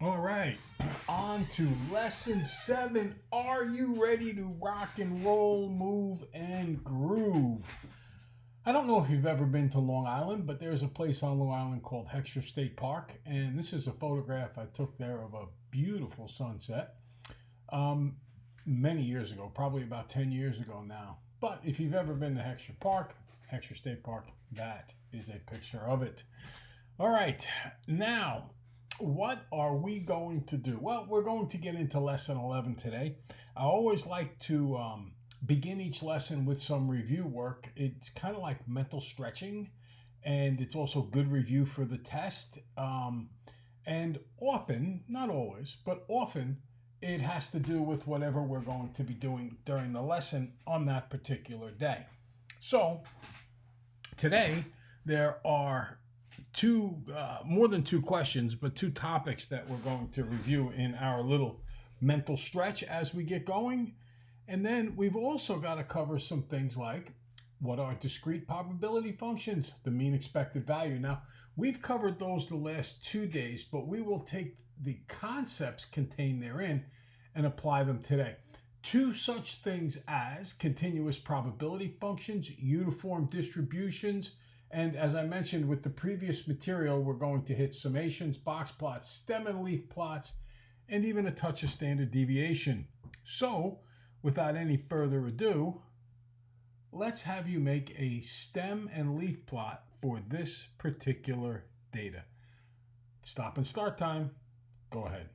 All right, on to lesson 7. Are you ready to rock and roll, move, and groove? I don't know if you've ever been to Long Island, but there's a place on Long Island called Heckscher State Park, and this is a photograph I took there of a beautiful sunset um, many years ago, probably about 10 years ago now. But if you've ever been to Heckscher Park, Heckscher State Park, that is a picture of it. All right, now what are we going to do? Well, we're going to get into lesson 11 today. I always like to begin each lesson with some review work. It's kind of like mental stretching, and it's also good review for the test. And often, not always, but often, it has to do with whatever we're going to be doing during the lesson on that particular day. So, today, there are more than two questions, but two topics that we're going to review in our little mental stretch as we get going. And then we've also got to cover some things like what are discrete probability functions, the mean expected value. Now, we've covered those the last 2 days, but we will take the concepts contained therein and apply them today. Two such things as continuous probability functions, uniform distributions, and as I mentioned with the previous material, we're going to hit summations, box plots, stem and leaf plots, and even a touch of standard deviation. So, without any further ado, let's have you make a stem and leaf plot for this particular data. Stop and start time. Go ahead.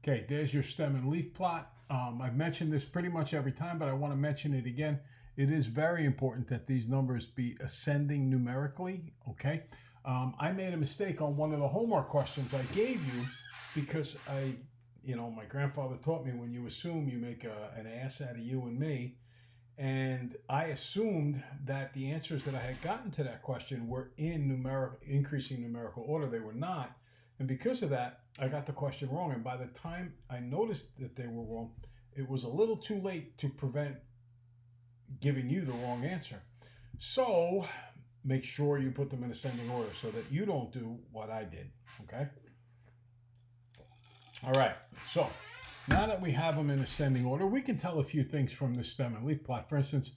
Okay, there's your stem and leaf plot. I've mentioned this pretty much every time, but I want to mention it again. It is very important that these numbers be ascending numerically, okay? I made a mistake on one of the homework questions I gave you because my grandfather taught me when you assume you make an ass out of you and me. And I assumed that the answers that I had gotten to that question were in increasing numerical order. They were not. And because of that, I got the question wrong. And by the time I noticed that they were wrong, it was a little too late to prevent giving you the wrong answer. So make sure you put them in ascending order so that you don't do what I did. Okay? All right. So now that we have them in ascending order, we can tell a few things from this stem and leaf plot. For instance,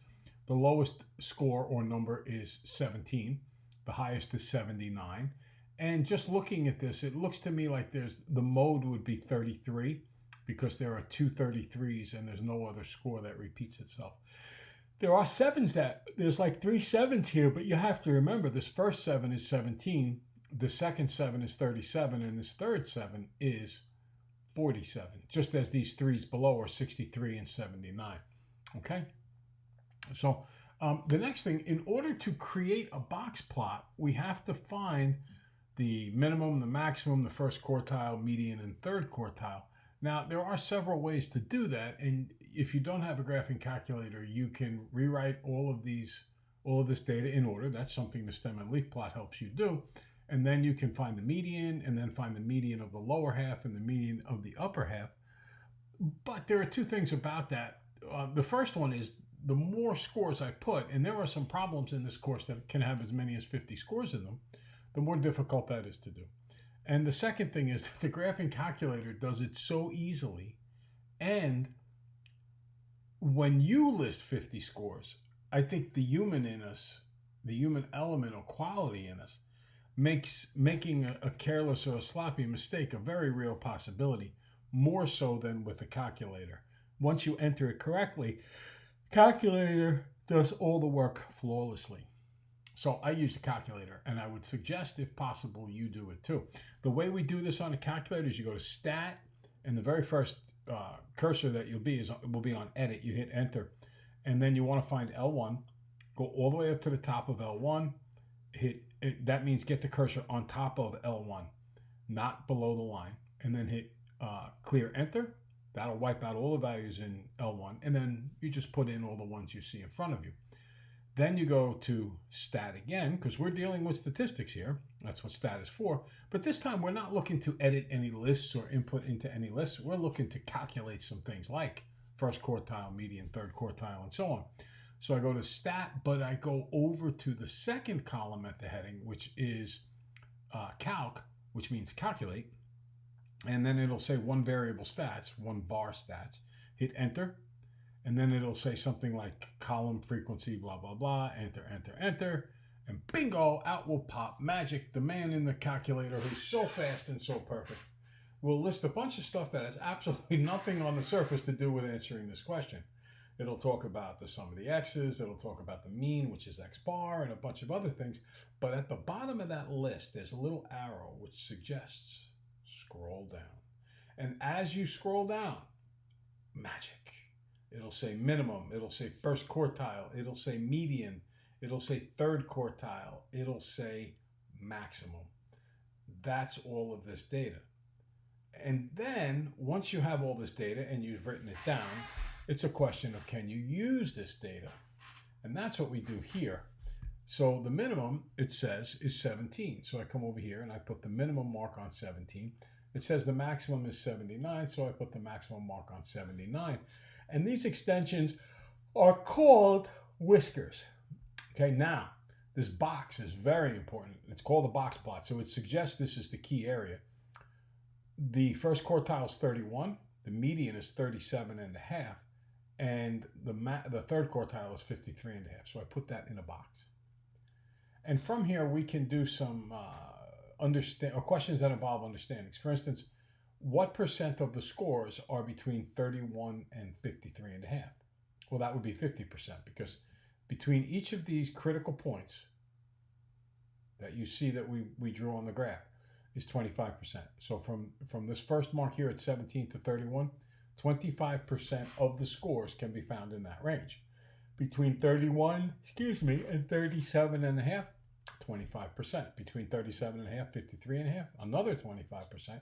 the lowest score or number is 17. The highest is 79. And just looking at this, it looks to me like the mode would be 33 because there are two 33s and there's no other score that repeats itself. There are sevens there's like 3 sevens here, but you have to remember this first 7 is 17, the second 7 is 37, and this third 7 is 47, just as these 3s below are 63 and 79. Okay? So the next thing, in order to create a box plot, we have to find the minimum, the maximum, the first quartile, median, and third quartile. Now, there are several ways to do that, and if you don't have a graphing calculator, you can rewrite all of this data in order. That's something the stem and leaf plot helps you do. And then you can find the median, and then find the median of the lower half and the median of the upper half. But there are two things about that. The first one is the more scores I put, and there are some problems in this course that can have as many as 50 scores in them, the more difficult that is to do. And the second thing is that the graphing calculator does it so easily. And when you list 50 scores, I think the human in us, the human element or quality in us, makes making a careless or a sloppy mistake a very real possibility, more so than with a calculator. Once you enter it correctly, calculator does all the work flawlessly. So I use a calculator, and I would suggest, if possible, you do it too. The way we do this on a calculator is you go to Stat, and the very first cursor that will be on Edit. You hit Enter, and then you want to find L1. Go all the way up to the top of L1. That means get the cursor on top of L1, not below the line, and then hit Clear Enter. That'll wipe out all the values in L1, and then you just put in all the ones you see in front of you. Then you go to Stat again, because we're dealing with statistics here. That's what Stat is for. But this time we're not looking to edit any lists or input into any lists. We're looking to calculate some things like first quartile, median, third quartile, and so on. So I go to Stat, but I go over to the second column at the heading, which is calc, which means calculate, and then it'll say one variable stats, one bar stats. Hit enter, and then it'll say something like column frequency, blah, blah, blah, enter, enter, enter, and bingo, out will pop Magic, the man in the calculator who's so fast and so perfect. We'll list a bunch of stuff that has absolutely nothing on the surface to do with answering this question. It'll talk about the sum of the x's, it'll talk about the mean, which is x bar, and a bunch of other things. But at the bottom of that list, there's a little arrow which suggests scroll down. And as you scroll down, magic. It'll say minimum, it'll say first quartile, it'll say median, it'll say third quartile, it'll say maximum. That's all of this data. And then once you have all this data and you've written it down, it's a question of can you use this data? And that's what we do here. So the minimum, it says, is 17. So I come over here and I put the minimum mark on 17. It says the maximum is 79, so I put the maximum mark on 79. And these extensions are called whiskers. Okay, now, this box is very important. It's called the box plot, so it suggests this is the key area. The first quartile is 31, the median is 37 and a half, and the third quartile is 53 and a half. So I put that in a box. And from here, we can do some questions that involve understandings. For instance, what percent of the scores are between 31 and 53 and a half? Well, that would be 50%, because between each of these critical points that you see that we drew on the graph is 25%. So from this first mark here at 17 to 31, 25% of the scores can be found in that range. Between 31, and 37 and a half, 25%. Between 37 and a half, 53 and a half, another 25%.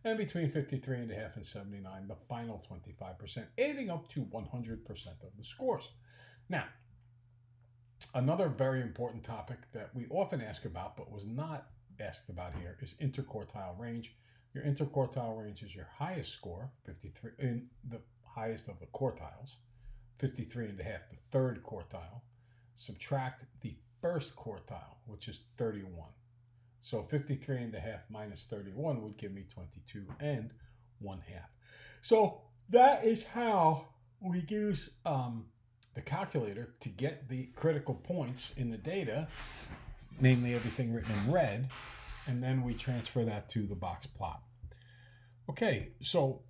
And between 53 and a half and 79, the final 25%, adding up to 100% of the scores. Now, another very important topic that we often ask about, but was not asked about here, is interquartile range. Your interquartile range is your highest score, 53, in the highest of the quartiles, 53 and a half, the third quartile. Subtract the first quartile, which is 31. So 53 and a half minus 31 would give me 22 and 1/2. So that is how we use the calculator to get the critical points in the data, namely everything written in red, and then we transfer that to the box plot. Okay, so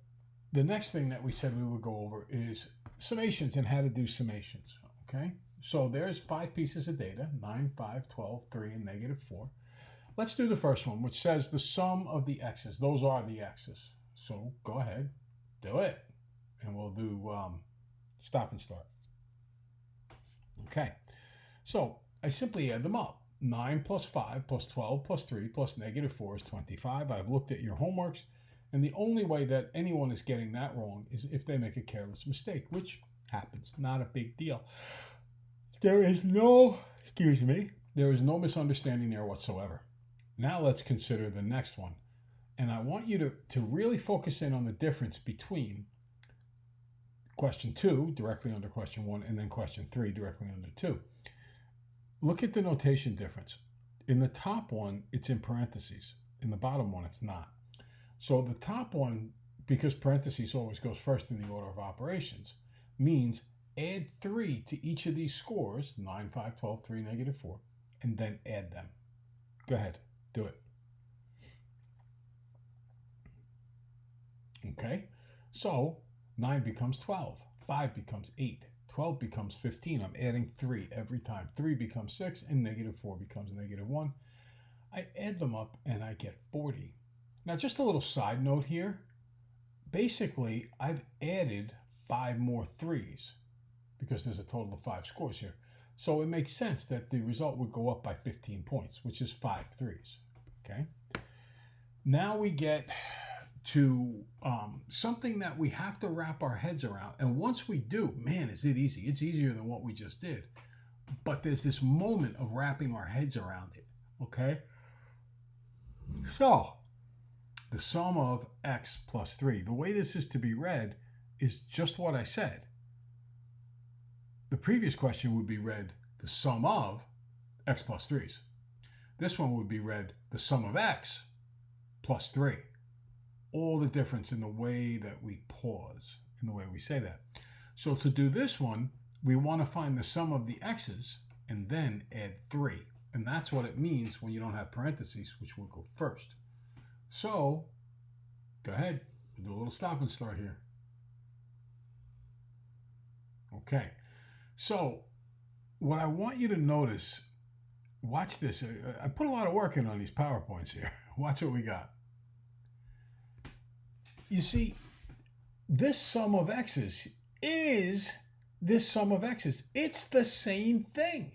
the next thing that we said we would go over is summations and how to do summations. Okay, so there's 5 pieces of data, 9, 5, 12, 3, and -4. Let's do the first one, which says the sum of the x's. Those are the x's. So go ahead, do it. And we'll do stop and start. Okay, so I simply add them up. 9 plus 5 plus 12 plus 3 plus -4 is 25. I've looked at your homeworks, and the only way that anyone is getting that wrong is if they make a careless mistake, which happens. Not a big deal. There is no misunderstanding there whatsoever. Now let's consider the next one. And I want you to really focus in on the difference between question 2, directly under question 1, and then question 3, directly under 2. Look at the notation difference. In the top one, it's in parentheses. In the bottom one, it's not. So the top one, because parentheses always goes first in the order of operations, means add 3 to each of these scores, 9, 5, 12, 3, -4, and then add them. Go ahead, do it. Okay, so 9 becomes 12, 5 becomes 8, 12 becomes 15. I'm adding 3 every time. 3 becomes 6, and -4 becomes -1. I add them up, and I get 40. Now, just a little side note here. Basically, I've added 5 more 3s because there's a total of 5 scores here. So it makes sense that the result would go up by 15 points, which is 5 3s. Okay. Now we get to something that we have to wrap our heads around. And once we do, man, is it easy. It's easier than what we just did. But there's this moment of wrapping our heads around it. Okay. So the sum of x plus 3. The way this is to be read is just what I said. The previous question would be read the sum of x plus 3's. This one would be read the sum of x plus 3. All the difference in the way that we pause, in the way we say that. So to do this one, we want to find the sum of the x's and then add 3. And that's what it means when you don't have parentheses, which will go first. So go ahead, we'll do a little stop and start here. Okay, so what I want you to notice, watch this. I put a lot of work in on these PowerPoints here. Watch what we got. You see, this sum of x's is this sum of x's. It's the same thing.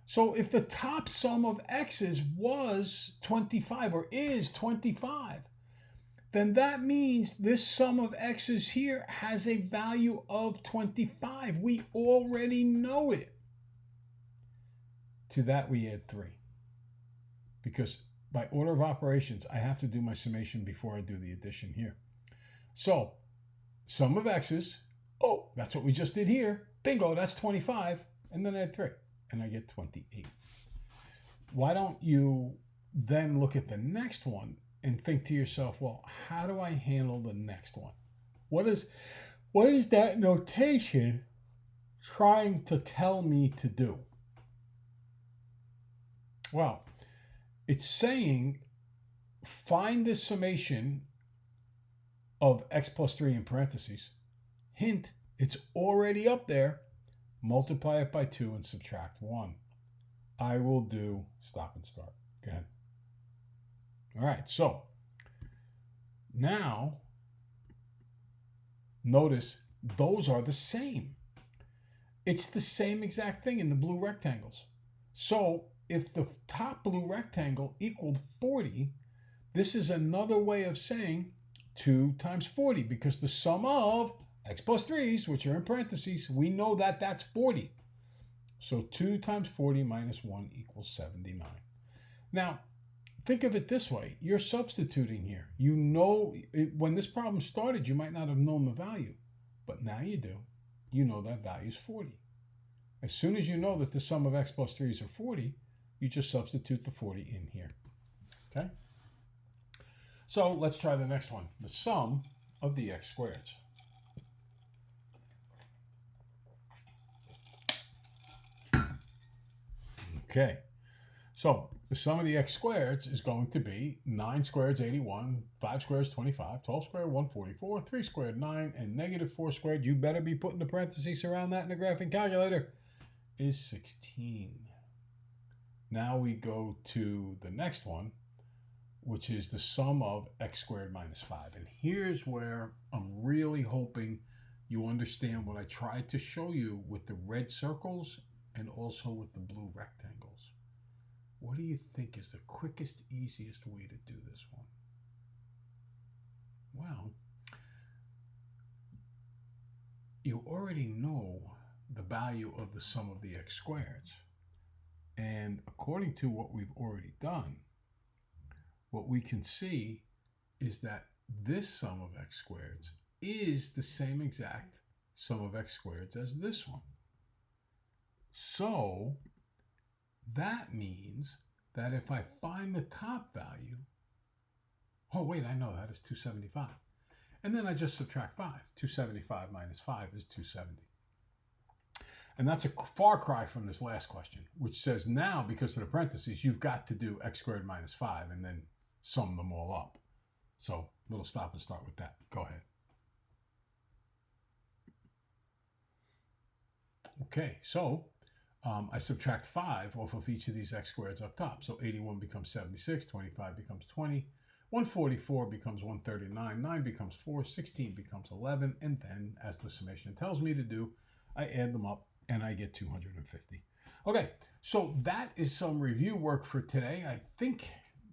So if the top sum of x's was 25 or is 25, then that means this sum of x's here has a value of 25. We already know it. To that we add 3. Because by order of operations, I have to do my summation before I do the addition here. So, sum of x's, oh, that's what we just did here. Bingo, that's 25. And then add 3, and I get 28. Why don't you then look at the next one and think to yourself, well, how do I handle the next one? What is that notation trying to tell me to do? Well, it's saying find the summation of x plus 3 in parentheses. Hint, it's already up there. Multiply it by 2 and subtract 1. I will do stop and start. Go ahead. All right, so now notice those are the same. It's the same exact thing in the blue rectangles. So if the top blue rectangle equaled 40, this is another way of saying 2 times 40, because the sum of x plus 3's, which are in parentheses, we know that that's 40. So 2 times 40 minus 1 equals 79. Now, think of it this way. You're substituting here. You know, when this problem started, you might not have known the value, but now you do. You know that value is 40. As soon as you know that the sum of x plus 3's are 40, you just substitute the 40 in here. Okay? So let's try the next one. The sum of the x squareds. Okay. So the sum of the x squareds is going to be 9 squared is 81, 5 squared is 25, 12 squared 144, 3 squared 9, and negative 4 squared, you better be putting the parentheses around that in the graphing calculator, is 16. Now we go to the next one, which is the sum of x squared minus 5. And here's where I'm really hoping you understand what I tried to show you with the red circles and also with the blue rectangles. What do you think is the quickest, easiest way to do this one? Well, you already know the value of the sum of the x squareds. And according to what we've already done, what we can see is that this sum of x squareds is the same exact sum of x squareds as this one. So that means that if I find the top value, oh wait, I know that is 275. And then I just subtract 5. 275 minus 5 is 270. And that's a far cry from this last question, which says now, because of the parentheses, you've got to do x squared minus 5 and then sum them all up. So little stop and start with that. Go ahead. Okay, so I subtract 5 off of each of these x squareds up top. So 81 becomes 76, 25 becomes 20, 144 becomes 139, 9 becomes 4, 16 becomes 11, and then, as the summation tells me to do, I add them up and I get 250. Okay, so that is some review work for today. I think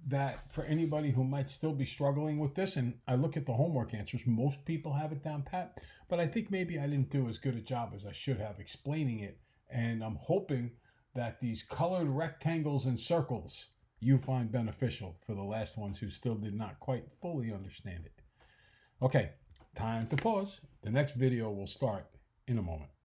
that for anybody who might still be struggling with this, and I look at the homework answers, most people have it down pat, but I think maybe I didn't do as good a job as I should have explaining it. And I'm hoping that these colored rectangles and circles you find beneficial for the last ones who still did not quite fully understand it. Okay, time to pause. The next video will start in a moment.